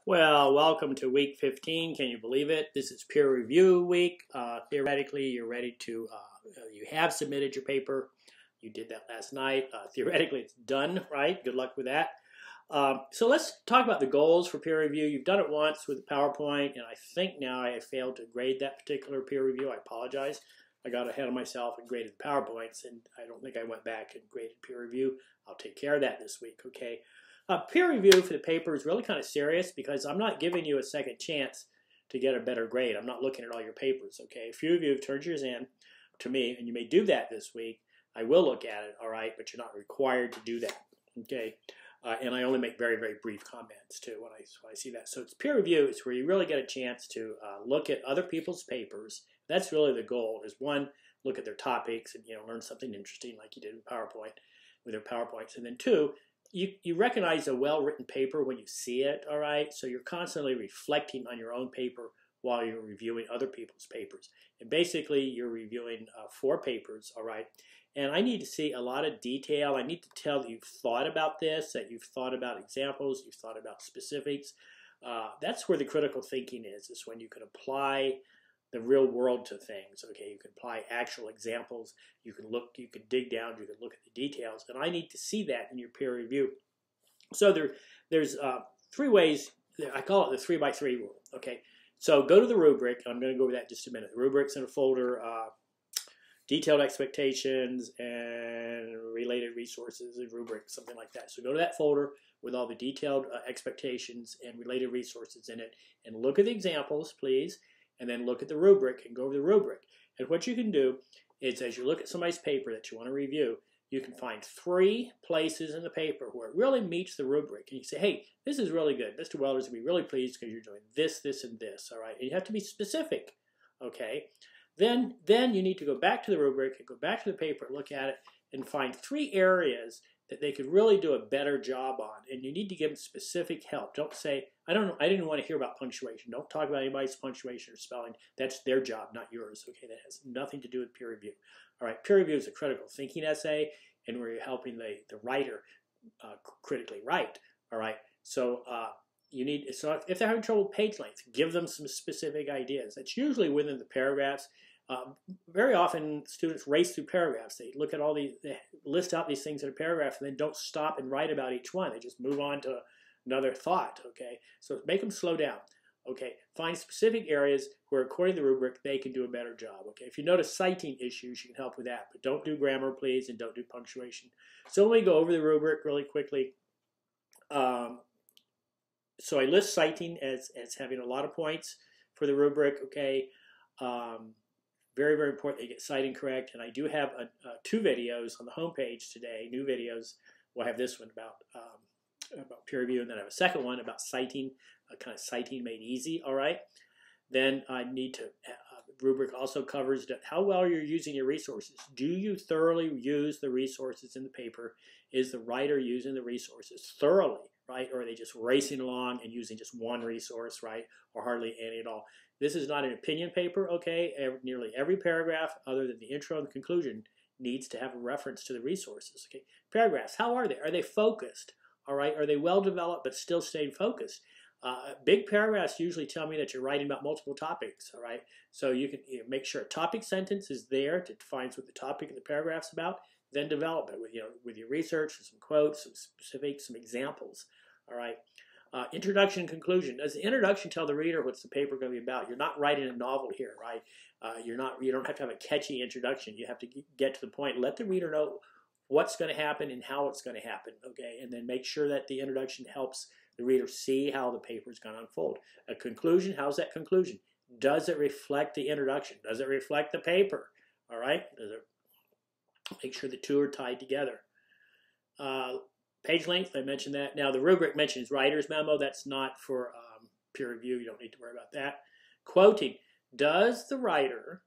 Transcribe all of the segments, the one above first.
Well, welcome to week 15. Can you believe it? This is peer review week. Theoretically, you're ready to, you have submitted your paper. You did that last night. Theoretically, it's done, right? Good luck with that. So let's talk about the goals for peer review. You've done it once with PowerPoint, and I think now I failed to grade that particular peer review. I apologize. I got ahead of myself and graded PowerPoints, and I don't think I went back and graded peer review. I'll take care of that this week, okay? Peer review for the paper is really kind of serious because I'm not giving you a second chance to get a better grade. I'm not looking at all your papers, okay? A few of you have turned yours in to me, and you may do that this week. I will look at it, all right, but you're not required to do that, okay? And I only make very, very brief comments, too, when I see that. So it's peer review. It's where you really get a chance to look at other people's papers. That's really the goal, is one, look at their topics and, learn something interesting like you did in PowerPoint with their PowerPoints. And then two, you recognize a well-written paper when you see it, all right? So you're constantly reflecting on your own paper while you're reviewing other people's papers. And basically, you're reviewing 4 papers, all right? And I need to see a lot of detail. I need to tell that you've thought about this, that you've thought about examples, you've thought about specifics. That's where the critical thinking is when you can apply the real world to things, okay? You can apply actual examples, you can dig down, you can look at the details, and I need to see that in your peer review. So there's 3 ways, I call it the 3x3 rule, okay? So go to the rubric, I'm going to go over that in just a minute. The rubric's in a folder, detailed expectations and related resources and rubric, something like that. So go to that folder with all the detailed expectations and related resources in it, and look at the examples, please, and then look at the rubric and go over the rubric. And what you can do is, as you look at somebody's paper that you want to review, you can find 3 places in the paper where it really meets the rubric. And you say, hey, this is really good. Mr. Welder's going to be really pleased because you're doing this, this, and this, all right? And you have to be specific, okay? Then you need to go back to the rubric and go back to the paper, look at it, and find 3 areas that they could really do a better job on. And you need to give them specific help. Don't say, I didn't want to hear about punctuation. Don't talk about anybody's punctuation or spelling. That's their job, not yours. Okay, that has nothing to do with peer review. All right, peer review is a critical thinking essay, and where you're helping the writer critically write. All right, so if they're having trouble with page length, give them some specific ideas. That's usually within the paragraphs. Very often students race through paragraphs. They look at they list out these things in a paragraph and then don't stop and write about each one. They just move on to another thought, okay? So make them slow down, okay? Find specific areas where, according to the rubric, they can do a better job, okay? If you notice citing issues, you can help with that, but don't do grammar, please, and don't do punctuation. So let me go over the rubric really quickly. So I list citing as having a lot of points for the rubric, okay? Very, very important they get citing correct. And I do have 2 videos on the homepage today, new videos. We'll have this one about peer review, and then I have a second one about citing, kind of citing made easy, all right? Then I need to, the rubric also covers how well you're using your resources. Do you thoroughly use the resources in the paper? Is the writer using the resources thoroughly, right? Or are they just racing along and using just one resource, right? Or hardly any at all? This is not an opinion paper, okay? Nearly every paragraph, other than the intro and the conclusion, needs to have a reference to the resources, okay? Paragraphs, how are they? Are they focused, all right? Are they well developed but still staying focused? Big paragraphs usually tell me that you're writing about multiple topics, all right? So you can make sure a topic sentence is there to define what the topic of the paragraph's about, then develop it with your research, some quotes, some specifics, some examples, all right? Introduction and conclusion. Does the introduction tell the reader what's the paper going to be about? You're not writing a novel here, right? You don't have to have a catchy introduction. You have to get to the point. Let the reader know what's going to happen and how it's going to happen, okay? And then make sure that the introduction helps the reader see how the paper is going to unfold. A conclusion, how's that conclusion? Does it reflect the introduction? Does it reflect the paper? All right? Does it make sure the 2 are tied together? Page length, I mentioned that. Now, the rubric mentions writer's memo. That's not for peer review. You don't need to worry about that. Quoting. Does the writer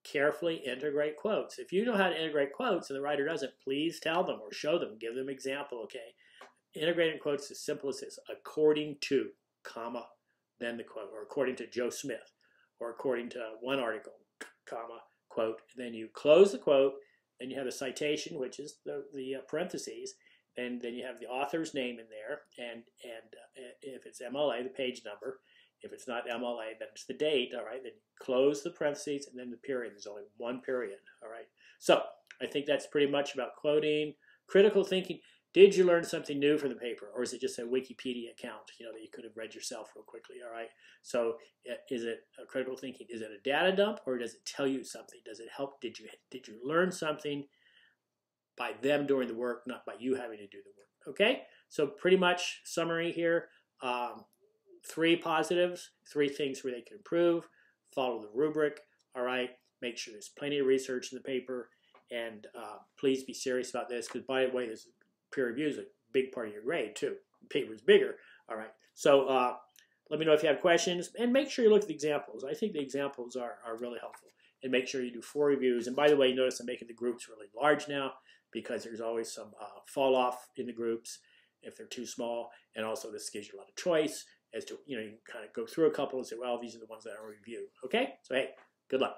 carefully integrate quotes? If you know how to integrate quotes and the writer doesn't, please tell them or show them. Give them an example, okay? Integrating quotes is as simple as this. According to, comma, then the quote. Or according to Joe Smith. Or according to one article, comma, quote. And then you close the quote. Then you have a citation, which is the parentheses. and then you have the author's name in there, and if it's MLA, the page number. If it's not MLA, then it's the date, all right? Then close the parentheses and then the period. There's only one period, all right? So I think that's pretty much about quoting. Critical thinking. Did you learn something new from the paper, or is it just a Wikipedia account, that you could have read yourself real quickly, all right? So is it a critical thinking? Is it a data dump, or does it tell you something? Does it help? Did you learn something by them doing the work, not by you having to do the work, okay? So pretty much summary here. 3 positives, 3 things where they can improve, follow the rubric, all right? Make sure there's plenty of research in the paper, and please be serious about this, because by the way, this peer review is a big part of your grade too. The paper is bigger, all right? So let me know if you have questions, and make sure you look at the examples. I think the examples are really helpful, and make sure you do 4 reviews. And by the way, notice I'm making the groups really large now, because there's always some fall off in the groups if they're too small, and also this gives you a lot of choice as to, you can kind of go through a couple and say, well, these are the ones that I review. Okay? So, hey, good luck.